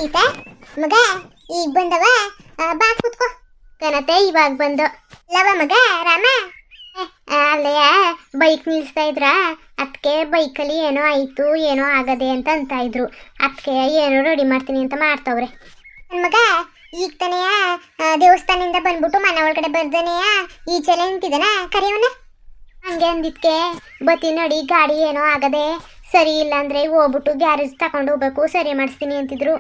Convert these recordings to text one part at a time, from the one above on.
ಸೀತಾ ಮಗ ಈಗ ಬಂದವ ಬಾ ಕೂತ್ಕೋ ಕನತೆ ಇವಾಗ ಬಂದು ಲವ ಮಗ ರಾಮ ಅಲ್ಲೇ ಬೈಕ್ ನಿಲ್ಲಿಸ್ತಾ ಇದ್ರ ಅದಕ್ಕೆ ಬೈಕಲ್ಲಿ ಏನೋ ಆಯಿತು ಏನೋ ಆಗದೆ ಅಂತ ಇದ್ರು ಅದಕ್ಕೆ ಏನೋ ರೆಡಿ ಮಾಡ್ತೀನಿ ಅಂತ ಮಾಡ್ತವ್ರೆ ನನ್ನ ಮಗ ಈಗ ತಾನೆಯ ದೇವಸ್ಥಾನದಿಂದ ಬಂದ್ಬಿಟ್ಟು ಮನೆ ಒಳಗಡೆ ಬರ್ದೇನೆಯ ಈಚೆಲ್ಲ ನಿಂತಿದ್ದಾನ ಕರೆಯವನ ಹಂಗೆ ಅಂದಿದ್ಕೆ ಬತ್ತಿ ನಡಿ ಗಾಡಿ ಏನೋ ಆಗದೆ ಸರಿ ಇಲ್ಲ ಅಂದ್ರೆ ಹೋಗ್ಬಿಟ್ಟು ಗ್ಯಾರೇಜ್ ತಗೊಂಡು ಹೋಗ್ಬೇಕು ಸರಿ ಮಾಡಿಸ್ತೀನಿ ಅಂತಿದ್ರು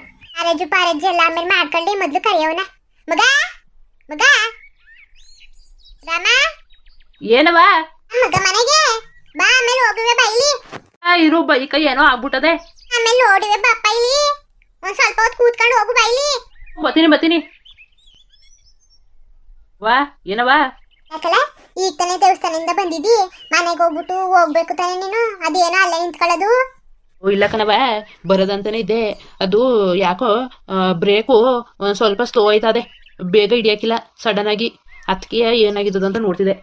ಪಾರೇಜ್ ಎಲ್ಲ ಆಮೇಲೆ ಮಾಡ್ಕೊಳ್ಳಿ ಮೊದ್ಲು ಕರೆಯವನ ಮಗ ಮಗ ರಾಮ ಏನವ ಮಗ ಮನೆಗೆ ಬಾ ಆಮೇಲೆ ಹೋಗುವೆ ಬೈಲಿ ಇರು ಬೈಕ ಏನೋ ಆಗ್ಬಿಟ್ಟದೆ ಆಮೇಲೆ ನೋಡುವೆ ಬಪ್ಪ ಇಲ್ಲಿ ಒಂದ್ ಸ್ವಲ್ಪ ಹೊತ್ತು ಕೂತ್ಕೊಂಡು ಹೋಗು ಬೈಲಿ ಬತ್ತೀನಿ ವಾ ಏನವ ಯಾಕಲ್ಲ ಈಗ ತಾನೇ ದೇವಸ್ಥಾನದಿಂದ ಬಂದಿದ್ದಿ ಮನೆಗೆ ಹೋಗ್ಬಿಟ್ಟು ಹೋಗ್ಬೇಕು ತಾನೆ ನೀನು ಅದೇನೋ ಅಲ್ಲೇ ನಿಂತ್ಕೊಳ್ಳೋದು ಇಲ್ಲ ಕಣವ ಬರೋದಂತಾನೆ ಇದ್ದೆ ಅದು ಯಾಕೋ ಬ್ರೇಕು ಒಂದ್ ಸ್ವಲ್ಪ ಸ್ಲೋ ಆಯ್ತದೆ ಬೇಗ ಹಿಡಿಯಾಕಿಲ್ಲ ಸಡನ್ ಆಗಿ ಅದಕ್ಕೆ ಏನಾಗಿದ್ದದ ಅಂತ ನೋಡ್ತಿದ್ದೆ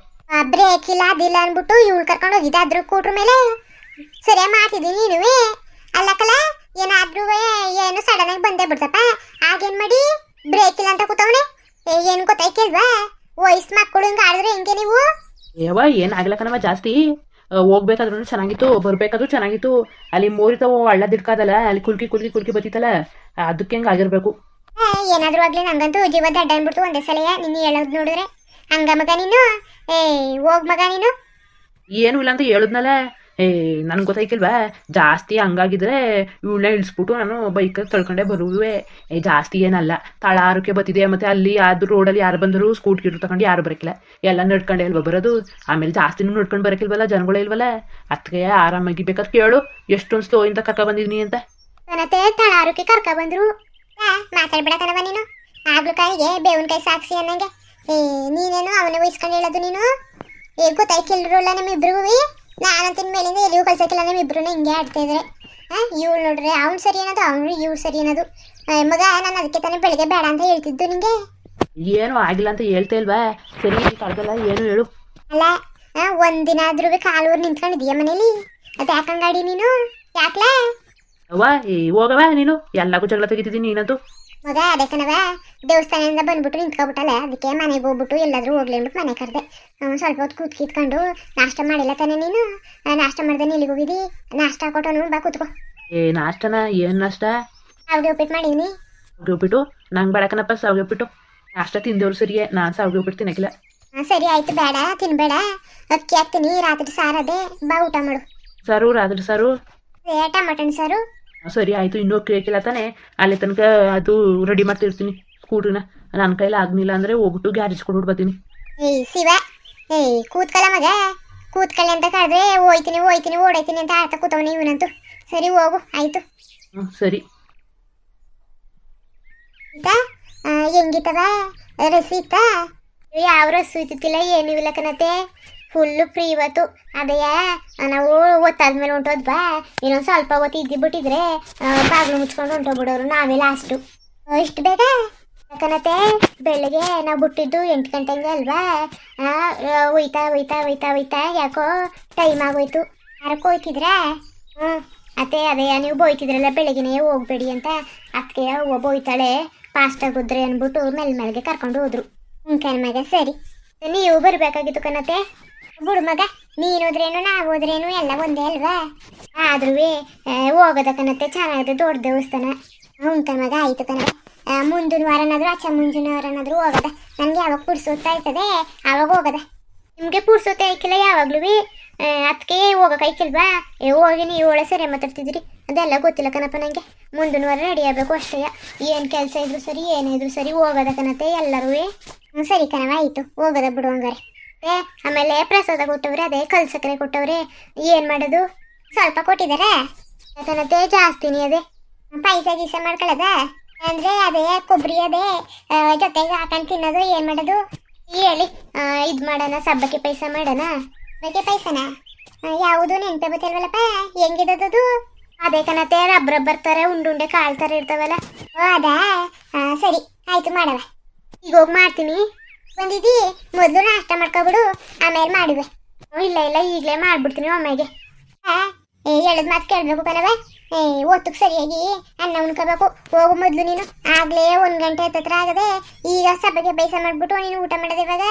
ಬ್ರೇಕ್ ಇಲ್ಲ ಅದಿಲ್ಲ ಅನ್ಬಿಟ್ಟು ಇವ್ಳು ಕರ್ಕೊಂಡು ಹೋಗಿದ್ದೆ ಅದ್ರ ಕೂಟ್ರ ಮೇಲೆ ಸರಿಯಾಗಿ ಮಾಡ್ತಿದ್ದೀನಿ ನೀನುವೇ ಅಲ್ಲಕ್ಕಲ್ಲ ಏನಾದ್ರೂ ಏನು ಸಡನ್ ಆಗಿ ಬಂದೇ ಬಿಡ್ತಪ್ಪ ಆಗೇನ್ ಮಾಡಿ ಬ್ರೇಕ್ ಇಲ್ಲ ಅಂತ ಕೂತವನೆ ಏನು ಗೊತ್ತಾಯ್ಕಲ್ವಾ ವಯಸ್ಸು ಮಕ್ಕಳು ಹಿಂಗೆ ಆಡಿದ್ರೆ ಹೆಂಗೆ ನೀವು ಯಾವ ಏನಾಗಲ್ಲ ಕಣವ ಜಾಸ್ತಿ ಹೋಗ್ಬೇಕಾದ್ರೂ ಚೆನ್ನಾಗಿತ್ತು ಬರ್ಬೇಕಾದ್ರೂ ಚೆನ್ನಾಗಿತ್ತು ಅಲ್ಲಿ ಮೋರಿತಾವು ಹಳ್ಳ ದಿಡ್ಕಾದಲ್ಲ ಅಲ್ಲಿ ಕುಲ್ಕಿ ಬತ್ತಿತ್ತಲ್ಲ ಅದಕ್ಕೆ ಹೆಂಗೆ ಆಗಿರ್ಬೇಕು ಏನಾದ್ರೂ ಆಗ್ಲಿ ನಂಗಂತೂ ಜೀವ ದಡ್ಡ ಅನ್ಬಿಡ್ತು ಒಂದೇ ಸಲ ನಿನ್ನ ಹೇಳೋದು ನೋಡಿದ್ರೆ ಹಂಗ ಮಗ ನೀನು ಹೋಗ್ ಮಗ ನೀನು ಏನು ಇಲ್ಲ ಅಂತ ಹೇಳಿದ್ನಲ್ಲ ನನ್ಗೆ ಗೊತ್ತಾಯ್ಕಿಲ್ವಾ ಜಾಸ್ತಿ ಹಂಗಾಗಿದ್ರೆ ಇವಳನ್ನ ಇಳಿಸ್ಬಿಟ್ಟು ನಾನು ಬೈಕ್ ತಳ್ಕೊಂಡೆ ಬರುವೆ ಜಾಸ್ತಿ ಏನಲ್ಲ ತಳಾರಕ್ಕೆ ಬತ್ತಿದೆ ಮತ್ತೆ ಅಲ್ಲಿ ಅದು ರೋಡಲ್ಲಿ ಯಾರು ಬಂದರು ಸ್ಕೂಟಿ ತಗೊಂಡು ಯಾರು ಬರಕಿಲ್ಲ ಎಲ್ಲ ನಡ್ಕೊಂಡೆ ಅಲ್ವಾ ಬರೋದು ಆಮೇಲೆ ಜಾಸ್ತಿನೂ ನಡ್ಕೊಂಡು ಬರಕಿಲ್ವಲ್ಲ ಜನಗಳೇ ಇಲ್ವಲ್ಲ ಅದಕ್ಕೆ ಆರಾಮಾಗಿ ಬೇಕಾದ್ರೆ ಕೇಳು ಎಷ್ಟೊಂದು ಸ್ಲೋ ಇಂದ ಕರ್ಕ ಬಂದಿದ್ನಿ ಅಂತ ಮತ್ತೆ ತಳಾರಕ್ಕೆ ಕರ್ಕ ಬಂದ್ರು ಮಾತಾಡ್ಬೇಡ ಕಣವ ನೀನು ಆಗ್ಲು ಕಾಯಿಗೆ ಬೇವನ್ ಕೈ ಸಾಕ್ಷಿ ಅನ್ನಂಗೆ ನೀನೇನು ಅವನ ವಹಿಸ್ಕೊಂಡು ಹೇಳೋದು ನೀನು ಗೊತ್ತಾಯ್ಕಿಲ್ರಲ್ಲ ನಮ್ಮಿಬ್ರಿಗೂ ನಾನಂತಿನ ಮೇಲಿಂದ ಎಲ್ಲಿಯೂ ಕಳ್ಸಕ್ಕಿಲ್ಲ ನಮ್ಮಿಬ್ರು ಹಿಂಗೆ ಆಡ್ತಾ ಇದ್ರೆ ಇವಳು ನೋಡ್ರೆ ಅವ್ನು ಸರಿ ಅನ್ನೋದು ಅವನು ಇವ್ಳು ಸರಿ ಅನ್ನೋದು ಮಗ ನಾನು ಅದಕ್ಕೆ ತಾನೇ ಬೆಳಿಗ್ಗೆ ಬೇಡ ಅಂತ ಹೇಳ್ತಿದ್ದು ನಿಂಗೆ ಏನು ಆಗಿಲ್ಲ ಅಂತ ಹೇಳ್ತಾ ಇಲ್ವಾ ಸರಿ ಕಳ್ದಲ್ಲ ಏನು ಹೇಳು ಅಲ್ಲ ಒಂದಿನ ಆದ್ರೂ ಕಾಲೂರು ನಿಂತ್ಕೊಂಡಿದೀಯ ಮನೇಲಿ ಅದು ಯಾಕಂಗಾಡಿ ನೀನು ಯಾಕ್ಲಾ ಅವ್ವ ಹೋಗವ ನೀನು ಎಲ್ಲಕ್ಕೂ ಜಗಳ ತೆಗಿತಿದ್ದೀನಿ ನೀನಂತೂ ಮಗ ಅದೇ ಕಣವ ದೇವಸ್ಥಾನದಿಂದ ಬಂದ್ಬಿಟ್ಟು ನಿಂತ್ಕೊಬಿಟ್ಟಲ್ಲ ಅದಕ್ಕೆ ಮನೆಗೆ ಹೋಗ್ಬಿಟ್ಟು ಎಲ್ಲಾದ್ರೂ ಹೋಗ್ಲಿ ಅಂದ್ಬಿಟ್ಟು ಮನೆ ಕರೆದೆ ಸ್ವಲ್ಪ ಹೊತ್ತು ಕೂತ್ಕಿತ್ಕೊಂಡು ನಾಷ್ಟ ಮಾಡಿಲ್ಲ ತಾನೆ ನೀನು ನಾಷ್ಟ ಮಾಡ್ದೆ ಇಲ್ಲಿಗೆ ಹೋಗಿದ್ದಿ ನಾಷ್ಟ ಕೊಟ್ಟನು ಬಾ ಕೂತ್ಕೋ ನಾಷ್ಟನ ಏನು ನಾಷ್ಟ ಸಾವಿಗೆ ಉಪ್ಪಿಟ್ಟು ಮಾಡೀನಿ ಸಾವಿಗೆ ಉಪ್ಪಿಟ್ಟು ನಂಗೆ ಬೇಡಕನಪ್ಪ ಸಾವಿಗೆ ಉಪ್ಪಿಟ್ಟು ನಾಷ್ಟ ತಿಂದವ್ರು ಸರಿಯೇ ನಾನು ಸಾವಿಗೆ ಉಪ್ಪಿಟ್ಟು ತಿನ್ನಕಿಲ್ಲ ಸರಿ ಆಯ್ತು ಬೇಡ ತಿನ್ಬೇಡ ಅಕ್ಕಿ ಹಾಕ್ತೀನಿ ರಾತ್ರಿ ಸಾರದೆ ಬಾ ಊಟ ಮಾಡು ಸಾರು ರಾತ್ರಿ ಸಾರು ಟಮಟನ್ ಸಾರು ಸರಿ ಆಯಿತು ಇನ್ನೂ ಕೇಕಿಲ್ಲ ತಾನೆ ಅಲ್ಲಿ ತನಕ ಅದು ರೆಡಿ ಮಾಡ್ತಿರ್ತೀನಿ ಸ್ಕೂಟ್ರಿನ ನನ್ನ ಕೈಲಿ ಆಗ್ನಿಲ್ಲ ಅಂದರೆ ಹೋಗ್ಬಿಟ್ಟು ಗ್ಯಾರೇಜ್ ಕೊಡ್ಬಿಟ್ಟು ಬರ್ತೀನಿ ಶಿವ ಕೂತ್ಕಲ್ಲ ಮಗ ಕೂತ್ಕೊಳ್ಳಿ ಅಂತ ಕರೆದ್ರೆ ಹೋಯ್ತೀನಿ ಓಡೈತೀನಿ ಅಂತ ಆಡ್ತಾ ಕೂತವನಿ ಇವನಂತೂ ಸರಿ ಹೋಗು ಆಯ್ತು ಸರಿ ಹೆಂಗಿತ್ತವ ರಸೀತ ಯಾವ ರಸು ಇತ್ತಿಲ್ಲ ಏನೂ ಇಲ್ಲ ಕಣತೆ ಫುಲ್ಲು ಫ್ರೀ ಇವತ್ತು ಅದೇಯ ನಾವು ಒತ್ತಾದ್ಮೇಲೆ ಹೊಂಟೋದ್ವಾ ಇನ್ನೊಂದು ಸ್ವಲ್ಪ ಹೊತ್ತು ಇದ್ದಿಬಿಟ್ಟಿದ್ರೆ ಬಾಗಿಲು ಮುಚ್ಕೊಂಡು ಹೊಂಟೋಗ್ಬಿಡೋರು ನಾವೇ ಲಾಸ್ಟು ಇಷ್ಟು ಬೇಗ ಯಾಕನತೆ ಬೆಳಗ್ಗೆ ನಾವು ಬಿಟ್ಟಿದ್ದು 8 ಗಂಟೆಗೆ ಅಲ್ವಾ ಒಯ್ತಾ ಯಾಕೋ ಟೈಮ್ ಆಗೋಯ್ತು ಯಾರಕ್ಕೆ ಹೋಯ್ತಿದ್ರಾ ಅದೇ ನೀವು ಬೋಯ್ತಿದ್ರಲ್ಲ ಬೆಳಗ್ಗೆನೇ ಹೋಗ್ಬೇಡಿ ಅಂತ ಅದಕ್ಕೆ ಒಬ್ಬ ಹೋಯ್ತಾಳೆ ಫಾಸ್ಟಾಗಿ ಹೋದ್ರೆ ಅಂದ್ಬಿಟ್ಟು ಮೆಲ್ಗೆ ಕರ್ಕೊಂಡು ಹೋದ್ರು ಮಗ ಸರಿ ನೀವು ಬರಬೇಕಾಗಿತ್ತು ಕಣತೆ ಬಿಡು ಮಗ ನೀನು ಹೋದ್ರೇನು ನಾವು ಹೋದ್ರೇನು ಎಲ್ಲ ಒಂದೇ ಅಲ್ವಾ ಆದ್ರೂ ಹೋಗೋದ ಕಣತೆ ಚೆನ್ನಾಗಿದೆ ದೊಡ್ಡ ದೇವಸ್ಥಾನ ಮಗ ಆಯ್ತು ಕಣ ಮುಂದಿನ ವಾರನಾದ್ರೂ ಮುಂದಿನ ವಾರನಾದ್ರೂ ಹೋಗೋದ ನನಗೆ ಯಾವಾಗ ಪುಡ್ಸೋತಾ ಇರ್ತದೆ ಆವಾಗ ಹೋಗೋದ ನಿಮಗೆ ಪುಡ್ಸೋತೆ ಆಯ್ಕಿಲ್ಲ ಯಾವಾಗ್ಲೂ ಅದಕ್ಕೆ ಹೋಗೋಕ್ಕಾಯ್ಕಿಲ್ವಾ ಹೋಗಿ ನೀವು ಒಳ್ಳೆ ಸರಿ ಮಾತಾಡ್ತಿದ್ದೀರಿ ಅದೆಲ್ಲ ಗೊತ್ತಿಲ್ಲ ಕಣಪ್ಪ ನನಗೆ ಮುಂದಿನ ವಾರ ರೆಡಿ ಆಗಬೇಕು ಅಷ್ಟೇ ಏನು ಕೆಲಸ ಇದ್ರು ಸರಿ ಏನಿದ್ರು ಸರಿ ಹೋಗೋದ ಕಣತೆ ಎಲ್ಲರೂ ಸರಿ ಕಣವ ಆಯಿತು ಹೋಗೋದ ಬಿಡು ಹಂಗಾರೆ ಆಮೇಲೆ ಪ್ರಸಾದ ಕೊಟ್ಟವ್ರೆ ಅದೇ ಕಲ್ಸಕ್ಕರೆ ಕೊಟ್ಟವ್ರೆ ಏನು ಮಾಡೋದು ಸ್ವಲ್ಪ ಕೊಟ್ಟಿದ್ದಾರೆ ಯಾಕನತೆ ಜಾಸ್ತಿನೇ ಅದೇ ಗೀಸ ಮಾಡ್ಕೊಳ್ಳೋದ ಅಂದರೆ ಅದೇ ಕೊಬ್ಬರಿ ಅದೇ ಜೊತೆಗೆ ಹಾಕೊಂಡು ತಿನ್ನೋದು ಏನು ಮಾಡೋದು ಹೇಳಿ ಇದು ಮಾಡೋಣ ಸಬ್ಬಕ್ಕಿ ಪಾಯಸ ಮಾಡೋಣ ಬಕ್ಕೆ ಪಾಯಸನ ಯಾವುದು ನೆನಪೆ ಬತ್ತಿಲ್ವಲ್ಲಪ್ಪ ಹೆಂಗಿದದು ಅದೇ ಕಣತೆ ರಬ್ಬರ್ ಥರ ಉಂಡುಂಡೆ ಕಾಳು ಥರ ಇರ್ತಾವಲ್ಲ ಅದಾ ಸರಿ ಆಯಿತು ಮಾಡವ ಈಗ ಹೋಗಿ ಮಾಡ್ತೀನಿ ಬಂದಿದ್ದಿ ಮೊದಲು ನಾಷ್ಟ ಮಾಡ್ಕೊಬಿಡು ಆಮೇಲೆ ಮಾಡುವೆ ಇಲ್ಲ ಈಗಲೇ ಮಾಡ್ಬಿಡ್ತೀನಿ ಒಮ್ಮೆಗೆ ಹೇಳದ್ ಮಾತು ಕೇಳಬೇಕು ಕಣವ. ಒತ್ತಕ್ಕೆ ಸರಿಯಾಗಿ ಅನ್ನ ಉಣ್ಕೋಬೇಕು. ಹೋಗು ಮೊದಲು ನೀನು. ಆಗ್ಲೇ 1 ಗಂಟೆ ಹತ್ತತ್ರ ಆಗದೆ. ಈಗ ಸಬ್ಬಗೆ ಬೇಯಿಸ ಮಾಡ್ಬಿಟ್ಟು ನೀನು ಊಟ ಮಾಡೋದು ಇವಾಗ.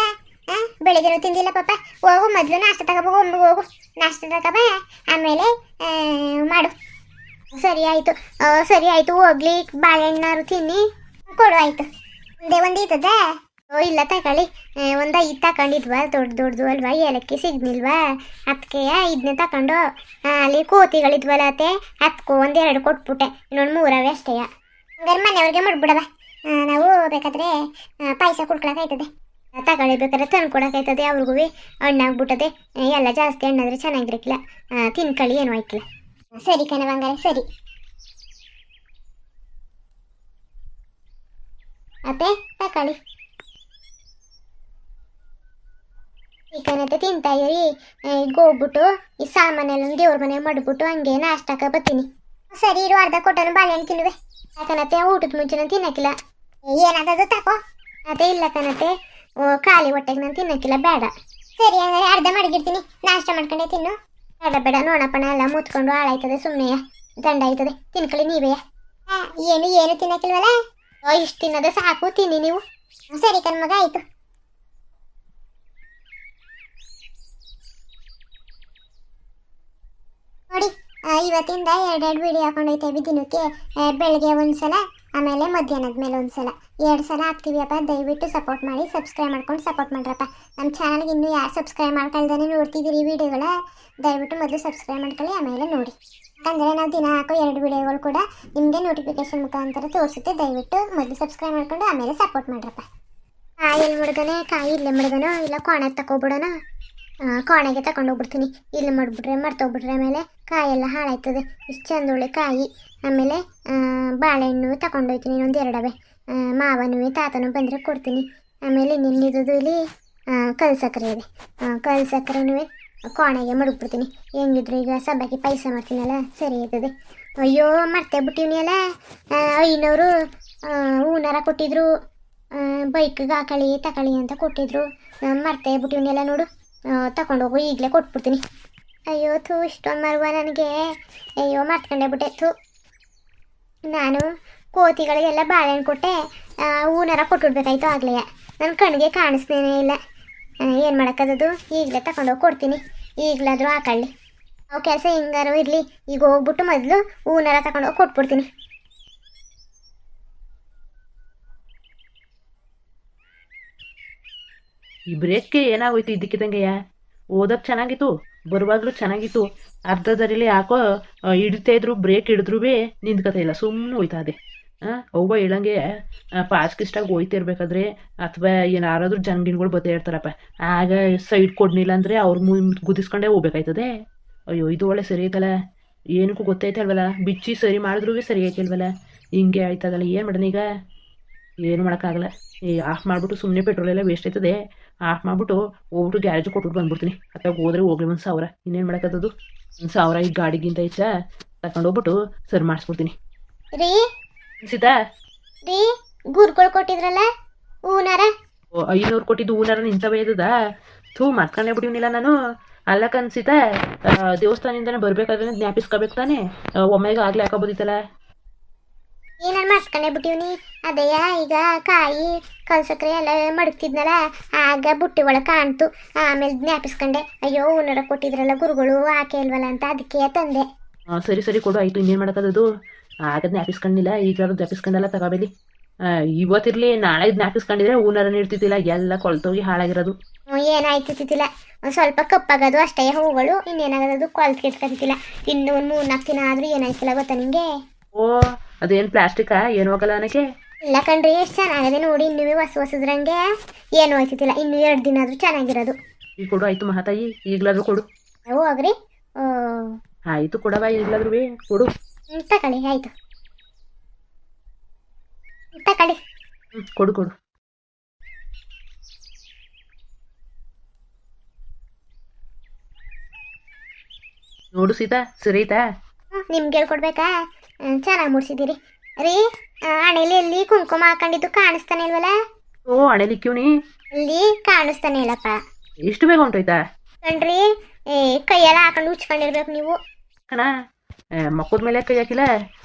ಬೆಳಿಗ್ಗೆ ತಿಂದಿಲ್ಲ ಪಾಪ. ಹೋಗು ಮೊದಲು ನಾಷ್ಟ ತಗೋಬೇಕು. ಹೋಗು ನಾಷ್ಟ ತಗೋಬ, ಆಮೇಲೆ ಮಾಡು. ಸರಿ ಆಯ್ತು, ಸರಿ ಆಯ್ತು. ಹೋಗ್ಲಿ, ಬಾಳೆಹಣ್ಣಾರು ತಿನ್ನಿ ಕೊಡು. ಆಯ್ತು, ಒಂದೇ ಇರ್ತದ. ಇಲ್ಲ ತಗೊಳ್ಳಿ. 5 ತಗೊಂಡಿದ್ವಾ, ದೊಡ್ಡದು ಅಲ್ವಾ, ಏಲಕ್ಕಿ ಸಿಗ್ನಿಲ್ವಾ, ಅದಕ್ಕೆ ಇದನ್ನೇ ತಗೊಂಡು ಅಲ್ಲಿ ಕೋತಿಗಳಿದ್ವಲ್ಲ ಅತ್ತೆ, ಅದಕ್ಕೂ 1-2 ಕೊಟ್ಬಿಟ್ಟೆ. ಇನ್ನೊಂದು 3 ಅಷ್ಟೇ. ಹಂಗಾರೆ ಮನೆಯವ್ರಿಗೆ ಮಾಡ್ಬಿಡವ. ನಾವು ಬೇಕಾದ್ರೆ ಪಾಯಸ ಕುಡ್ಕೊಳಕಾಯ್ತದೆ. ತಗೊಳ್ಳಿ, ಬೇಕಾದ್ರೆ ತಂದು ಕೊಡೋಕಾಯ್ತದೆ. ಅವ್ರಿಗೂ ಹಣ್ಣಾಗ್ಬಿಟ್ಟದೆ. ಎಲ್ಲ ಜಾಸ್ತಿ ಹಣ್ಣಾದ್ರೆ ಚೆನ್ನಾಗಿರಕ್ಕಿಲ್ಲ. ತಿನ್ಕೊಳ್ಳಿ, ಏನು ಆಯ್ತಿಲ್ಲ. ಸರಿ ಕಣವ, ಹಂಗಾರೆ ಸರಿ. ಅತ್ತೆ ತಗೊಳ್ಳಿ. ಚಿಕನತ್ತೆ ತಿಂತಾ ಇರಿ. ಈಗ ಹೋಗ್ಬಿಟ್ಟು ಈ ಸಾಮಾನೆಲ್ಲ ದೇವ್ರ ಮನೆ ಮಾಡಿಬಿಟ್ಟು ಹಂಗೆ ನಾಷ್ಟಕ್ಕೆ ಬರ್ತೀನಿ. ಸರಿ ಇರು, ಅರ್ಧ ಕೊಟ್ಟನು ಬಾಳೆಹಣ್ಣು ತಿನ್ನುವೆ. ಯಾಕನತ್ತೆ ಊಟದ ಮುಂಚೆ ನಾನು ತಿನ್ನಕ್ಕಿಲ್ಲ. ಏನಾದದು ತಕೋ. ಅದೇ ಇಲ್ಲ ಕಣತ್ತೆ, ಖಾಲಿ ಹೊಟ್ಟೆಗೆ ನಾನು ತಿನ್ನಕ್ಕಿಲ್ಲ, ಬೇಡ. ಸರಿ ಹಂಗಾರೆ ಅರ್ಧ ಮಡಗಿರ್ತೀನಿ, ನಾಷ್ಟ ಮಾಡ್ಕೊಂಡೆ ತಿನ್ನು. ಬೇಡ ಬೇಡ, ನೋಣಪ್ಪಣ ಎಲ್ಲ ಮುತ್ಕೊಂಡು ಹಾಳಾಯ್ತದೆ, ಸುಮ್ಮನೆ ದಂಡ ಆಯ್ತದೆ. ತಿನ್ಕೊಳ್ಳಿ ನೀವೇ. ಏನು ತಿನ್ನಕ್ಕಿಲ್ವಲ್ಲ. ಇಷ್ಟು ತಿನ್ನೋದು ಸಾಕು, ತಿನ್ನಿ ನೀವು. ಸರಿ ಕಣ್ಮಗ, ಆಯ್ತು. ನೋಡಿ, ಇವತ್ತಿಂದ 2 ವಿಡಿಯೋ ಹಾಕೊಂಡೋಯ್ತೇವೆ ದಿನಕ್ಕೆ. ಬೆಳಗ್ಗೆ ಒಂದ್ಸಲ, ಆಮೇಲೆ ಮಧ್ಯಾಹ್ನದ ಮೇಲೆ ಒಂದ್ಸಲ, 2 ಸಲ ಹಾಕ್ತೀವಿಯಪ್ಪ. ದಯವಿಟ್ಟು ಸಪೋರ್ಟ್ ಮಾಡಿ, ಸಬ್ಸ್ಕ್ರೈಬ್ ಮಾಡ್ಕೊಂಡು ಸಪೋರ್ಟ್ ಮಾಡ್ರಪ್ಪ. ನಮ್ಮ ಚಾನಲ್ಗೆ ಇನ್ನೂ ಯಾರು ಸಬ್ಸ್ಕ್ರೈಬ್ ಮಾಡ್ಕೊಳ್ದೇ ನೋಡ್ತಿದ್ದೀರಿ ವಿಡಿಯೋಗಳ, ದಯವಿಟ್ಟು ಮೊದಲು ಸಬ್ಸ್ಕ್ರೈಬ್ ಮಾಡ್ಕೊಳ್ಳಿ, ಆಮೇಲೆ ನೋಡಿ. ಯಾಕಂದರೆ ನಾವು ದಿನ ಹಾಕೋ 2 ವಿಡಿಯೋಗಳು ಕೂಡ ನಿಮಗೆ ನೋಟಿಫಿಕೇಶನ್ ಮುಖಾಂತರ ತೋರಿಸುತ್ತೆ. ದಯವಿಟ್ಟು ಮೊದಲು ಸಬ್ಸ್ಕ್ರೈಬ್ ಮಾಡ್ಕೊಂಡು ಆಮೇಲೆ ಸಪೋರ್ಟ್ ಮಾಡ್ರಪ್ಪ. ಎಲ್ಲಿ ಮುಡ್ಗನೆ, ಕಾಯಿ ಇಲ್ಲೇ ಮುಡ್ಗನೋ, ಇಲ್ಲ ಕೋಣೆಗೆ ತಗೊಬಿಡೋಣ. ಕೋಣೆಗೆ ತಗೊಂಡು ಹೋಗ್ಬಿಡ್ತೀನಿ. ಇಲ್ಲಿ ಮಾಡಿಬಿಟ್ರೆ ಮರ್ತೋಗ್ಬಿಟ್ರೆ ಆಮೇಲೆ ಕಾಯೆಲ್ಲ ಹಾಳಾಯ್ತದೆ. ಇಷ್ಟು ಚಂದೊಳ್ಳೆ ಕಾಯಿ. ಆಮೇಲೆ ಬಾಳೆಹಣ್ಣು ತಗೊಂಡೋಗ್ತೀನಿ, ಇನ್ನೊಂದು 2. ಮಾವನೂ ತಾತನೂ ಬಂದರೆ ಕೊಡ್ತೀನಿ. ಆಮೇಲೆ ಇನ್ನೇನಿದ್ದು ಇಲ್ಲಿ ಕಲ್ ಸಕ್ಕರೆ ಇದೆ. ಕಲ್ ಸಕ್ಕರೆನೂ ಕೋಣೆಗೆ ಮಡಗ್ಬಿಡ್ತೀನಿ. ಹೆಂಗಿದ್ರು ಈಗ ಸಬ್ಬಕ್ಕಿ ಪಾಯಸ ಮಾಡ್ತೀನಲ್ಲ, ಸರಿ ಆಯ್ತದೆ. ಅಯ್ಯೋ ಮರ್ತೇ ಬಿಟ್ಟಿವ್ನಿ ಅಲ್ಲ. 500 ಹೂನಾರ ಕೊಟ್ಟಿದ್ರು, ಬೈಕ್ಗೆ ತಗೊಳ್ಳಿ ಅಂತ ಕೊಟ್ಟಿದ್ರು. ಮರ್ತೇ ಬಿಟ್ಟಿವ್ನಿ ಎಲ್ಲ ನೋಡು. ತಗೊಂಡೋಗು, ಈಗಲೇ ಕೊಟ್ಬಿಡ್ತೀನಿ. ಅಯ್ಯೋ ಥೂ, ಇಷ್ಟೊಂದು ಮರುವ ನನಗೆ. ಅಯ್ಯೋ ಮರ್ತ್ಕೊಂಡೇ ಬಿಟ್ಟೆ. ಥೂ, ನಾನು ಕೋತಿಗಳಿಗೆಲ್ಲ ಬಾಳೆಹಣ್ಣು ಕೊಟ್ಟೆ, ಹೂನಾರ ಕೊಟ್ಬಿಡ್ಬೇಕಾಯ್ತು ಆಗಲೇ. ನನ್ನ ಕಣ್ಣಿಗೆ ಕಾಣಿಸ್ದೇನೇ ಇಲ್ಲ. ಏನು ಮಾಡೋಕ್ಕದದು, ಈಗಲೇ ತಗೊಂಡೋಗಿ ಕೊಡ್ತೀನಿ. ಈಗಲಾದರೂ ಹಾಕೊಳ್ಳಿ. ಅವು ಕೆಲಸ ಹೆಂಗಾರು ಇರಲಿ. ಈಗ ಹೋಗ್ಬಿಟ್ಟು ಮೊದಲು ಹೂನಾರ ತಗೊಂಡೋಗಿ ಕೊಟ್ಬಿಡ್ತೀನಿ. ಈ ಬ್ರೇಕ್ಗೆ ಏನಾಗೋಯ್ತು ಇದ್ದಕ್ಕಿದ್ದಂಗೆಯ. ಓದಕ್ಕೆ ಚೆನ್ನಾಗಿತ್ತು, ಬರುವಾಗಲೂ ಚೆನ್ನಾಗಿತ್ತು. ಅರ್ಧದರಿಲಿ ಯಾಕೋ ಹಿಡಿತಾ ಇದ್ರು, ಬ್ರೇಕ್ ಹಿಡಿದ್ರೂ ನಿಂತ್ಕೊತಾ ಇಲ್ಲ, ಸುಮ್ಮನೆ ಹೋಯ್ತಾ ಅದೇ. ಅವ್ವ ಹೇಳಂಗೆ ಫಾಸ್ಟಿಸ್ಟಾಗಿ ಹೋಯ್ತಿರ್ಬೇಕಾದ್ರೆ, ಅಥವಾ ಏನಾರಾದ್ರೂ ಜನಗಿನ್ಗಳು ಬತ್ತಾ ಇರ್ತಾರಪ್ಪ, ಆಗ ಸೈಡ್ ಕೊಡ್ನಿಲ್ಲ ಅಂದರೆ ಅವ್ರ ಗುದಿಸ್ಕೊಂಡೇ ಹೋಗ್ಬೇಕಾಯ್ತದೆ. ಅಯ್ಯೋ ಇದು ಒಳ್ಳೆ ಸರಿ ಐತಲ್ಲ, ಏನಕ್ಕೂ ಗೊತ್ತಾಯ್ತಲ್ವಲ್ಲ. ಬಿಚ್ಚಿ ಸರಿ ಮಾಡಿದ್ರೂ ಸರಿ ಐತಲ್ವಲ್ಲ. ಹಿಂಗೆ ಆಯ್ತದಲ್ಲ, ಏನು ಮಾಡೋಣ ಈಗ. ಏನು ಮಾಡೋಕ್ಕಾಗಲ್ಲ. ಆಫ್ ಮಾಡಿಬಿಟ್ಟು ಸುಮ್ಮನೆ ಪೆಟ್ರೋಲೆಲ್ಲ ವೇಸ್ಟ್ ಆಯ್ತದೆ. ಆಫ್ ಮಾಡಿಬಿಟ್ಟು ಹೋಗ್ಬಿಟ್ಟು ಗ್ಯಾರೇಜ್ ಕೊಟ್ಬಿಟ್ಟು ಬಂದ್ಬಿಡ್ತೀನಿ. ಅಥವಾ ಹೋದ್ರೆ ಹೋಗ್ಲಿ 1,000. ಇನ್ನೇನು ಮಾಡೋಕ್ಕದ್ದು, 1,000 ಈ ಗಾಡಿಗಿಂತ ಹೆಚ್ಚ ತಗೊಂಡೋಗ್ಬಿಟ್ಟು ಸರಿ ಮಾಡಿಸ್ಬಿಡ್ತೀನಿ. ರೀ ಸೀತಾ, ರೀ ಗುರುಗಳು ಕೊಟ್ಟಿದ್ರಲ್ಲ ಹೂನಾರ, 500 ಕೊಟ್ಟಿದ್ದು ಹೂನಾರ ನಿಂತವೇ ಇದ್ದದ. ಥೂ, ಮರ್ಕೊಂಡೇ ಬಿಟ್ಟಿವ್ನಿಲ್ಲ ನಾನು. ಅಲ್ಲ ಕನ್ಸಿತ, ದೇವಸ್ಥಾನದಿಂದನೇ ಬರ್ಬೇಕಾದ್ರೆ ಜ್ಞಾಪಿಸ್ಕೋಬೇಕು ತಾನೆ. ಒಮ್ಮೆಗೆ ಆಗ್ಲೇ ಹಾಕೋಬೋದಿತ್ತಲ್ಲ. ಏನಾರು ಮರ್ಸ್ಕೊಂಡೇ ಬಿಟ್ಟಿವ್ನಿ. ಅದೇಯ ಈಗ ಕಾಯಿ ಕಲ್ಸಕ್ರೆ ಎಲ್ಲ ಮಡಗ್ತಿದ್ನಲ್ಲ, ಆಗ ಬುಟ್ಟಿ ಒಳಗೆ ಕಾಣ್ತು. ಆಮೇಲೆ ಜ್ಞಾಪಿಸ್ಕೊಂಡೆ, ಅಯ್ಯೋ ಹೂನಾರ ಕೊಟ್ಟಿದ್ರಲ್ಲ ಗುರುಗಳು, ಆಕೆ ಇಲ್ವಲ್ಲ ಅಂತ, ಅದಕ್ಕೆ ತಂದೆ. ಸರಿ ಸರಿ ಕೊಡು, ಆಯಿತು. ಇನ್ನೇನು ಮಾಡೋಕ್ಕದ್ದು. ಆಗ ಜ್ಞಾಪಿಸ್ಕೊಂಡಿಲ್ಲ, ಈಗಾದ್ರೂ ಜ್ಞಾಪಿಸ್ಕೊಂಡೆಲ್ಲ ತಗೋಬೇಡಿ. ಇವತ್ತಿರಲಿ, ನಾಳೆ ಜ್ಞಾಪಿಸ್ಕೊಂಡಿದ್ರೆ ಹೂನಾರ ಇರ್ತಿದ್ದಿಲ್ಲ, ಎಲ್ಲ ಕೊಳ್ತೋಗಿ ಹಾಳಾಗಿರೋದು. ಏನಾಯ್ತು ತಿತ್ತಿಲ್ಲ, ಒಂದು ಸ್ವಲ್ಪ ಕಪ್ಪಾಗೋದು ಅಷ್ಟೇ ಹೂಗಳು. ಇನ್ನೇನಾಗೋದು ಕೊಳ್ತು ಕೆಟ್ಕೊತಿಲ್ಲ. ಇನ್ನು ಒಂದು 3-4 ದಿನ ಆದರೂ ಏನಾಯ್ತಿಲ್ಲ ಗೊತ್ತಾ ನಿಮಗೆ. ಓ, ಅದೇನು ಪ್ಲಾಸ್ಟಿಕಾ, ಏನು ಹೋಗಲ್ಲ ನನಗೆ. ಇಲ್ಲ ಕಣ್ರಿ, ಎಷ್ಟು ಚೆನ್ನಾಗಿದೆ ನೋಡಿ. ಇನ್ನೂ ಹೊಸದ್ರಂಗೆ ಏನು ಹೋಯ್ತಿಲ್ಲ. ಇನ್ನೂ 2 ದಿನ ಆದರೂ ಚೆನ್ನಾಗಿರೋದು. ಈಗ ಕೊಡು, ಆಯಿತು ಮಹಾತಾಯಿ, ಈಗಲಾದ್ರೂ ಕೊಡು. ಹೋಗ್ರಿ. ಆಯಿತು ಕೊಡವ, ಈಗಲಾದ್ರೂ ಕೊಡು. ತಗೊಳ್ಳಿ, ಆಯಿತು ತಗೊಳ್ಳಿ. ಕೊಡು ಕೊಡು. ನೋಡು ಸೀತಾ, ಸರಿ ಐತಾ? ನಿಮ್ಗೆ ಹೇಳ್ಕೊಡ್ಬೇಕಾ? ಚೆನ್ನಾಗಿ ಮುಡ್ಸಿದ್ದೀರಿ ರೀ. ಹಣೆಲಿ ಎಲ್ಲಿ ಕುಂಕುಮ ಹಾಕೊಂಡಿದ್ದು ಕಾಣಿಸ್ತಾನೆ ಇಲ್ವಲ್ಲ? ಓ, ಹಣೆಲಿಕ್ಕಿವ್ನಿ ಇಲ್ಲಿ ಕಾಣಿಸ್ತಾನೆ ಇಲ್ಲಪ್ಪ. ಎಷ್ಟು ಬೇಗ ಹೊಂಟೋಯ್ತಾ ಕಣ್ರಿ? ಕೈಯೆಲ್ಲ ಹಾಕೊಂಡು ಉಚ್ಕೊಂಡಿರ್ಬೇಕು ನೀವು. ಕಣ ಮಕ್ಕದ ಮೇಲೆ ಕೈ ಹಾಕಿಲ್ಲ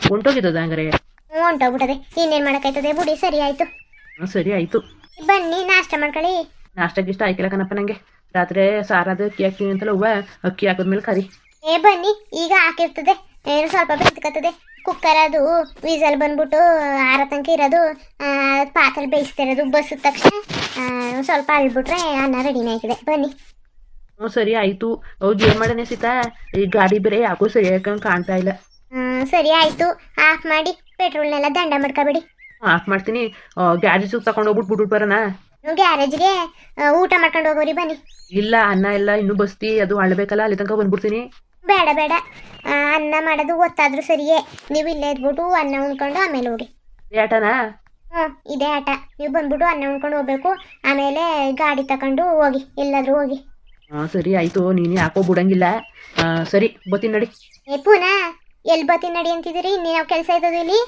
ಹೊಂಟೋಗಿದ್ದದ ಹಂಗಾರೆ. ಹೊಂಟೋಗ್ಬಿಟ್ಟದೆ, ಇನ್ನೇನು ಮಾಡೋಕ್ಕಾಯ್ತದೆ ಬಿಡಿ. ಸರಿ ಆಯಿತು, ಸರಿ ಆಯಿತು. ಬನ್ನಿ ನಾಷ್ಟ ಮಾಡ್ಕೊಳ್ಳಿ. ನಾಷ್ಟಕ್ಕೆ ಇಷ್ಟ ಆಯ್ಕಿಲ್ಲ ಕಣಪ್ಪ ನನಗೆ. ರಾತ್ರಿ ಸಾರಾದ ಅಕ್ಕಿ ಹಾಕ್ತೀನಿ ಅಂತಲ್ಲ ಹೂವ, ಅಕ್ಕಿ ಹಾಕಿದ್ಮೇಲೆ ಕರಿ. ಬನ್ನಿ, ಈಗ ಹಾಕಿರ್ತದೆ, ಏನು ಸ್ವಲ್ಪ ಬೆಂದ್ಕತ್ತದೆ. ಕುಕ್ಕರ್ ಅದು ವಿಸಲ್ ಬಂದ್ಬಿಟ್ಟು ಆರ ತನಕ ಇರೋದು, ಪಾತ್ರೆ ಬೇಯಿಸ್ತಿರೋದು. ಬಸ್ಸಿದ ತಕ್ಷಣ ಸ್ವಲ್ಪ ಅಳ್ಬಿಟ್ರೆ ಅನ್ನ ರೆಡಿನೇ ಆಗಿದೆ. ಬನ್ನಿ. ಹ್ಞೂ ಸರಿ ಆಯಿತು. ಹೌದು, ಏನು ಮಾಡನೆ ಸೀತಾ, ಈ ಗಾಡಿ ಬೇರೆ ಯಾಕೋ ಸರಿ ಹಾಕಂಗೆ ಕಾಣ್ತಾ ಇಲ್ಲ. ಸರಿ ಆಯಿತು, ಆಫ್ ಮಾಡಿ ಪೆಟ್ರೋಲ್ನೆಲ್ಲ ದಂಡ ಮಾಡ್ಕೊಬೇಡಿ. ಆಫ್ ಮಾಡ್ತೀನಿ. ಗ್ಯಾರೇಜ್ ತಗೊಂಡು ಹೋಗ್ಬಿಟ್ಟು ಬರೋಣ. ಗ್ಯಾರೇಜ್ಗೆ ಊಟ ಮಾಡ್ಕೊಂಡು ಹೋಗೋರಿ. ಬನ್ನಿ. ಇಲ್ಲ, ಅನ್ನ ಎಲ್ಲ ಇನ್ನೂ ಬಸ್ತಿ, ಅದು ಅಳ್ಬೇಕಲ್ಲ, ಅಲ್ಲಿ ತನಕ ಬಂದ್ಬಿಡ್ತೀನಿ. ಬೇಡ ಬೇಡ, ಅನ್ನ ಮಾಡೋದು ಗೊತ್ತಾದ್ರೂ ಸರಿಯೇ. ನೀವು ಇಲ್ಲೇ ಇದ್ಬಿಟ್ಟು ಅನ್ನ ಉಣ್ಕೊಂಡು ಆಮೇಲೆ ಹೋಗಿ. ಆಟನಾ? ಇದೇ ಆಟ. ನೀವು ಬಂದ್ಬಿಟ್ಟು ಅನ್ನ ಉಣ್ಕೊಂಡು ಹೋಗ್ಬೇಕು, ಆಮೇಲೆ ಗಾಡಿ ತಗೊಂಡು ಹೋಗಿ, ಎಲ್ಲಾದ್ರೂ ಹೋಗಿ. ಸರಿ ಆಯಿತು. ನೀನು ಯಾಕೋ ಬಿಡಂಗಿಲ್ಲ. ಸರಿ ಬತ್ತೀನಿ ನಡಿ. ಪುನಃ ಎಲ್ಲಿ ಬತ್ತೀನಿ ನಡಿ ಅಂತಿದ್ದೀರಿ? ಇನ್ನೇನು ಕೆಲಸ ಇದ್ದದು ಇಲ್ಲಿ?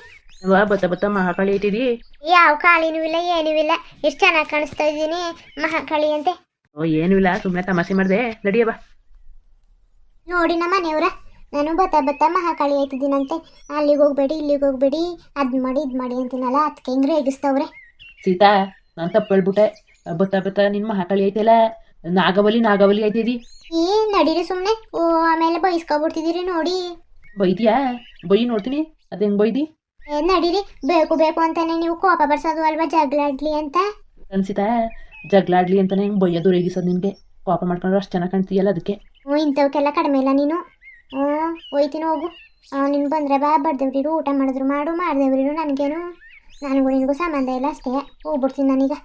ಬತ್ತ ಮಹಾಕಾಳಿ ಐತಿದಿ. ಯಾವ ಕಾಳಿನೂ ಇಲ್ಲ, ಏನೂ ಇಲ್ಲ. ಎಷ್ಟು ಚೆನ್ನಾಗಿ ಕಾಣಿಸ್ತಾ ಇದ್ದೀನಿ ಮಹಾಕಾಳಿ ಅಂತೆ. ಏನೂ ಇಲ್ಲ, ಸುಮ್ಮನೆ ತಮಾಷೆ ಮಾಡಿದೆ. ನಡಿಯಬ್ಬ. ನೋಡಿ ನಮ್ಮ ಮನೆಯವ್ರ, ನಾನು ಬತ್ತ ಮಹಾಕಾಳಿ ಆಯ್ತಿದ್ದೀನಂತೆ. ಅಲ್ಲಿಗೆ ಹೋಗ್ಬೇಡಿ, ಇಲ್ಲಿಗೆ ಹೋಗ್ಬೇಡಿ, ಅದು ಮಾಡಿ ಇದು ಮಾಡಿ ಅಂತೀನಲ್ಲ, ಅದಕ್ಕೆ ಹೆಂಗ್ರೆ ರೇಗಿಸ್ತವ್ರೆ. ಸೀತಾ, ನಾನು ತಪ್ಪು ಹೇಳ್ಬಿಟ್ಟೆ. ಬತ್ತ ನಿನ್ನ ಮಹಾಕಾಳಿ ಐತಲ್ಲ, ನಾಗವಲಿ ಐತಿದಿ. ನಡೀರಿ ಸುಮ್ಮನೆ. ಆಮೇಲೆ ಬೈಸ್ಕೊಬಿಡ್ತಿದ್ದೀರಿ ನೋಡಿ. ಬೈದ್ಯಾ? ಬೈ ನೋಡ್ತೀನಿ. ಅದು ಹೆಂಗೆ ಬೈದಿ? ನಡೀರಿ. ಬೇಕು ಅಂತಾನೆ ನೀವು ಕೋಪ ಬರ್ಸೋದು ಅಲ್ವಾ, ಜಗಳಾಡ್ಲಿ ಅಂತ. ಅನ್ಸಿತಾ? ಜಗಳಾಡ್ಲಿ ಅಂತಾನೆ ಹೆಂಗೆ ಬೈಯೋದು ರೇಗಿಸೋದು ನಿನಗೆ? ಕೋಪ ಮಾಡ್ಕೊಂಡ್ರೆ ಅಷ್ಟು ಚೆನ್ನಾಗಿ ಕಾಣ್ತೀಯಲ್ಲ, ಅದಕ್ಕೆ. ಇಂಥವಕ್ಕೆಲ್ಲ ಕಡಿಮೆ ಇಲ್ಲ ನೀನು. ಹೋಯ್ತೀನಿ ಹೋಗು. ನೀನು ಬಂದರೆ ಬಾ, ಬರ್ದೇವ್ರಿರು ಊಟ ಮಾಡಿದ್ರು ಮಾಡು, ಮಾಡ್ದೇವ್ರಿರು ನನಗೇನು, ನನಗೂ ನಿನಗೂ ಸಂಬಂಧ ಇಲ್ಲ, ಅಷ್ಟೇ. ಹೋಗ್ಬಿಡ್ತೀನಿ ನಾನೀಗ.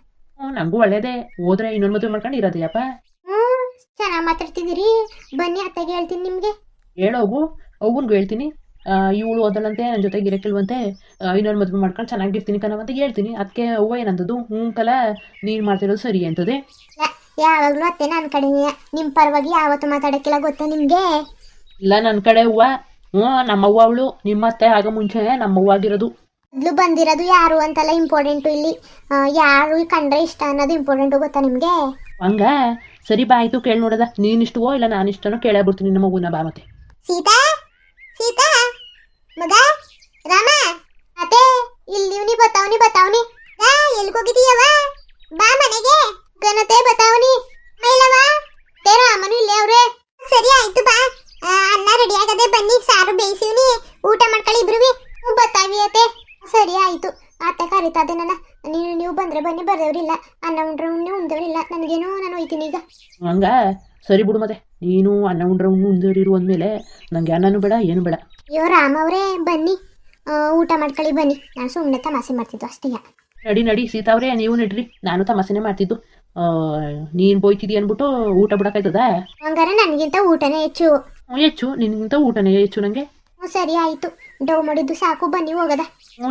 ನನಗೂ ಒಳ್ಳೇದೇ. ಹೋದ್ರೆ ಇನ್ನೊಂದು ಮದುವೆ ಮಾಡ್ಕೊಂಡು ಇರೋದೆಯಪ್ಪ. ಚೆನ್ನಾಗಿ ಮಾತಾಡ್ತಿದ್ದೀರಿ. ಬನ್ನಿ, ಅತ್ತೆಗೆ ಹೇಳ್ತೀನಿ ನಿಮಗೆ. ಹೇಳೋಗು, ಅವ್ವನ್ಗೂ ಹೇಳ್ತೀನಿ. ಇವಳು ಓದಲ್ಲಂತೆ, ನನ್ನ ಜೊತೆಗೆ ಇರಕ್ಕಿಲ್ವಂತೆ, ಇನ್ನೊಂದು ಮದುವೆ ಮಾಡ್ಕೊಂಡು ಚೆನ್ನಾಗಿರ್ತೀನಿ ಕಣವಂತ ಹೇಳ್ತೀನಿ. ಅದಕ್ಕೆ ಅವ್ವ ಏನಂತದ್ದು, ಕಲ ನೀನು ಮಾಡ್ತಿರೋದು ಸರಿ ಅಂತದೆ. ಯಾವಾಗಲೂ ಅತ್ತೆ ನನ್ನ ಕಡೆನೇ, ನಿಮ್ಮ ಪರವಾಗಿ ಯಾವತ್ತೂ ಮಾತಾಡೋಕ್ಕಿಲ್ಲ, ಗೊತ್ತಾ ನಿಮಗೆ? ಇಲ್ಲ, ನನ್ನ ಕಡೆ ಅವ್ವ. ನಮ್ಮವ್ವ ಅವಳು. ನಿಮ್ಮ ಅತ್ತೆ ಆಗ ಮುಂಚೆ ನಮ್ಮವ್ವ ಆಗಿರೋದು. ಮೊದಲು ಬಂದಿರೋದು ಯಾರು ಅಂತಲ್ಲ ಇಂಪಾರ್ಟೆಂಟು ಇಲ್ಲಿ, ಯಾರು ಕಂಡ್ರೆ ಇಷ್ಟ ಅನ್ನೋದು ಇಂಪಾರ್ಟೆಂಟು, ಗೊತ್ತಾ ನಿಮಗೆ? ಹಂಗ ಸರಿ ಬಾ, ಆಯಿತು. ಕೇಳಿ ನೋಡದ, ನೀನಿಷ್ಟವೋ ಇಲ್ಲ ನಾನಿಷ್ಟನೋ ಕೇಳೇ ಬಿಡ್ತೀನಿ ನಮ್ಮ ಮಗುನ. ಬಾ ಮತ್ತೆ. ಸೀತಾ ಮಗ ರಾಮ, ಅತ್ತೆ ಇಲ್ಲಿ ನೀ ಬತ್ತಾವನಿ ಎಲ್ಗೋಗಿದೀಯವ? ಬಾ ಮನೆಗೆ ಗಣತೆ ಬತ್ತಾವನಿ ಮೇಲವ. ರಾಮನು ಇಲ್ಲೇ ಅವ್ರೆ. ಸರಿ ಆಯ್ತು ಬಾ, ಅನ್ನ ರೆಡಿ ಆಗದೆ, ಬನ್ನಿ ಸಾರು ಬೇಯಿಸಿವ್ನಿ, ಊಟ ಮಾಡ್ಕೊಳ್ಳಿ ಇಬ್ರು. ಬತ್ತಾವಿ ಅತ್ತೆ. ಸರಿ ಆಯ್ತು, ಅತ್ತೆ ಕರಿತಾದೆ ನನ್ನ. ನೀವು ಬಂದ್ರೆ ಬನ್ನಿ, ಬರ್ದವ್ರಿಲ್ಲ. ಅನ್ನ ಉಂಡ್ರೆ ಉಂಡವ್ರಿಲ್ಲ, ನನಗೇನು, ನಾನು ಹೋಯ್ತೀನಿ ಈಗ. ಹಂಗ ಸರಿ ಬಿಡು ಮತ್ತೆ. ನೀನು ಅನ್ನ ಉಂಡ್ರೆ ಉಂದರಿರು ಅಂದಮೇಲೆ ನನಗೆ ಅನ್ನನೂ ಬೇಡ, ಏನು ಬೇಡ. ಅಯ್ಯೋ ರಾಮ ಅವರೇ, ಬನ್ನಿ ಊಟ ಮಾಡ್ಕೊಳ್ಳಿ ಬನ್ನಿ. ನಾನು ಸುಮ್ಮನೆ ತಮಾಷೆ ಮಾಡ್ತಿದ್ದು ಅಷ್ಟೇ. ನಡಿ ಸೀತಾ ಅವರೇ, ನೀವು ನಡ್ರಿ. ನಾನು ತಮಾಷೆನೇ ಮಾಡ್ತಿದ್ದು. ನೀನು ಬೋಯ್ತಿದ್ದಿ ಅಂದ್ಬಿಟ್ಟು ಊಟ ಬಿಡೋಕ್ಕಾಯ್ತದ? ಹಂಗಾರೆ ನನಗಿಂತ ಊಟನೇ ಹೆಚ್ಚು. ಹೆಚ್ಚು? ನಿನಗಿಂತ ಊಟನೇ ಹೆಚ್ಚು ನನಗೆ. ಸರಿ ಆಯಿತು, ಡವ್ ಮಾಡಿದ್ದು ಸಾಕು, ಬನ್ನಿ ಹೋಗದ.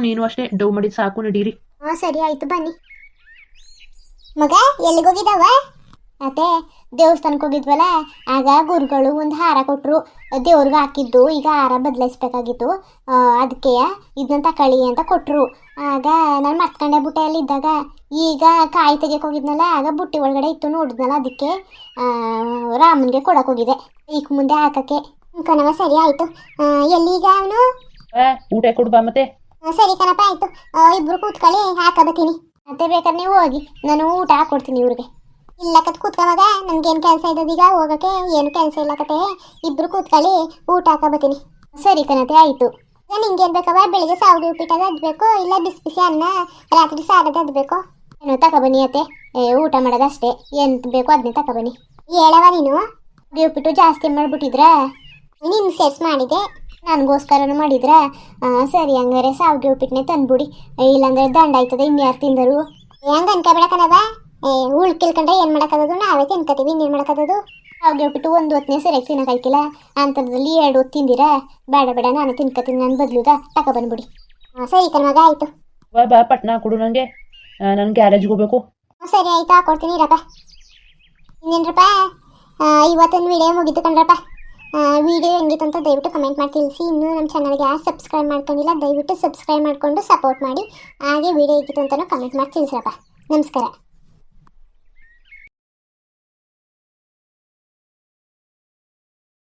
ನೀನು ಅಷ್ಟೇ, ಡವ್ ಮಾಡಿದ್ದು ಸಾಕು, ನಡೀರಿ. ಸರಿ ಆಯಿತು, ಬನ್ನಿ. ಮಗ ಎಲ್ಲಿಗೋಗಿದ್ದಾವ? ಅತ್ತೆ ದೇವಸ್ಥಾನಕ್ಕೆ ಹೋಗಿದ್ವಲ್ಲ, ಆಗ ಗುರುಗಳು ಒಂದು ಹಾರ ಕೊಟ್ಟರು, ದೇವ್ರಿಗೆ ಹಾಕಿದ್ದು. ಈಗ ಹಾರ ಬದಲಾಯಿಸ್ಬೇಕಾಗಿತ್ತು, ಅದಕ್ಕೆ ಇದನ್ನ ತಕೊಳ್ಳಿ ಅಂತ ಕೊಟ್ಟರು. ಆಗ ನಾನು ಮರ್ತ್ಕೊಂಡೆ ಬುಟ್ಟೆ ಅಲ್ಲಿ ಇದ್ದಾಗ. ಈಗ ಕಾಯಿ ತೆಗಿಯಕ್ಕೆ ಹೋಗಿದ್ನಲ್ಲ, ಆಗ ಬುಟ್ಟಿ ಒಳಗಡೆ ಇತ್ತು, ನೋಡಿದ್ನಲ್ಲ, ಅದಕ್ಕೆ ರಾಮನಿಗೆ ಕೊಡಕ್ಕೆ ಹೋಗಿದೆ, ಈಗ ಮುಂದೆ ಹಾಕಕ್ಕೆ. ಕಣವ ಸರಿ ಆಯಿತು. ಎಲ್ಲಿಗ ಅವನು? ಊಟ ಕೊಡು ಬಾ ಮತ್ತೆ. ಸರಿ ಕಣಪ್ಪ, ಆಯಿತು. ಇಬ್ರು ಕೂತ್ಕೊಳ್ಳಿ, ಹಾಕಬತ್ತೀನಿ. ಮತ್ತೆ ಬೇಕಾದ್ರೆ ನೀವು ಹೋಗಿ, ನಾನು ಊಟ ಹಾಕೊಡ್ತೀನಿ ಇವ್ರಿಗೆ. ಇಲ್ಲ ಕೂತ್ಕೊಂಡಾಗ ನನ್ಗೇನು ಕೆಲಸ ಇದ್ದದೀಗ, ಹೋಗೋಕ್ಕೆ ಏನು ಕೆಲಸ ಇಲ್ಲ ಕತೆ. ಇಬ್ರು ಕೂತ್ಕೊಳ್ಳಿ, ಊಟ ಹಾಕಬತ್ತೀನಿ. ಸರಿ ಕಣತೆ, ಆಯಿತು. ನಿಂಗೇನು ಬೇಕವ? ಬೆಳಿಗ್ಗೆ ಸಾವಿಗೆ ಉಪ್ಪಿಟ್ಟಾಗ ಅದ್ಬೇಕು, ಇಲ್ಲ ಬಿಸಿ ಬಿಸಿ ಅನ್ನ, ರಾತ್ರಿ ಸಾರದ ಅದ್ಬೇಕು. ಏನೋ ತಗೊಬನ್ನಿ ಅತ್ತೆ, ಊಟ ಮಾಡೋದಷ್ಟೇ. ಏನು ಬೇಕೋ ಅದನ್ನೇ ತಗೊಬನ್ನಿ. ಹೇಳವ ನೀನು? ಉಪ್ಪಿಟ್ಟು ಜಾಸ್ತಿ ಮಾಡಿಬಿಟ್ಟಿದ್ರ? ನೀನು ಸೇರ್ಸ್ ಮಾಡಿದೆ, ನನಗೋಸ್ಕರನೂ ಮಾಡಿದ್ರ? ಸರಿ, ಹಂಗಾರೆ ಸಾವಿಗೆ ಉಪ್ಪಿಟ್ಟನೆ ತಂದ್ಬಿಡಿ, ಇಲ್ಲಾಂದ್ರೆ ದಂಡ ಆಯ್ತದೆ, ಇನ್ಯಾರು ತಿಂದರು. ಹೆಂಗೆ ಅನ್ಕೋಬೇಡ ಕಣವ, ಉಳ್ಕಿಲ್ಕೊಂಡ್ರೆ ಏನು ಮಾಡೋಕ್ಕಾಗೋದು, ನಾವೇ ತಿನ್ಕೋತೀವಿ, ಇನ್ನೇನು ಮಾಡೋಕ್ಕಾಗೋದು. ಸಾವಿಗೆ ಉಪ್ಪಿಟ್ಟು ಒಂದು ಹೊತ್ತನೇ ಸರಿಯಾಗಿ ತಿನ್ನೋಕ್ಕಾಯ್ಕಿಲ್ಲ, ಅಂಥದ್ರಲ್ಲಿ 2 ಹೊತ್ತು ತಿಂದಿರಾ? ಬೇಡ ನಾನು ತಿನ್ಕೋತೀನಿ, ನಾನು ಬದಲುದ ತಗೊಬಂದ್ಬಿಡಿ. ಸರಿ ಕಣವಾಗ, ಆಯಿತು. ಬಾ ಪಟ್ನ ಕೊಡು ನನಗೆ, ನಾನು ಗ್ಯಾರೇಜ್ಗೆ ಹೋಗ್ಬೇಕು. ಸರಿ ಆಯಿತು, ಹಾಕೊಡ್ತೀನಿ ಇರಪ್ಪ. ಇನ್ನೇನ್ರಪ್ಪ, ಇವತ್ತೊಂದು ವಿಡಿಯೋ ಮುಗಿತು ಕಣ್ರಪ್ಪ. ವಿಡಿಯೋ ಹೆಂಗಿತ್ತು ಅಂತ ದಯವಿಟ್ಟು ಕಮೆಂಟ್ ಮಾಡಿ ತಿಳಿಸಿ. ಇನ್ನೂ ನಮ್ಮ ಚಾನಲ್ಗೆ ಯಾರು ಸಬ್ಸ್ಕ್ರೈಬ್ ಮಾಡ್ಕೊಂಡಿಲ್ಲ, ದಯವಿಟ್ಟು ಸಬ್ಸ್ಕ್ರೈಬ್ ಮಾಡಿಕೊಂಡು ಸಪೋರ್ಟ್ ಮಾಡಿ. ಹಾಗೆ ವಿಡಿಯೋ ಹೇಗಿತ್ತು ಅಂತಲೂ ಕಮೆಂಟ್ ಮಾಡಿ ತಿಳಿಸ್ರಪ್ಪ. ನಮಸ್ಕಾರ.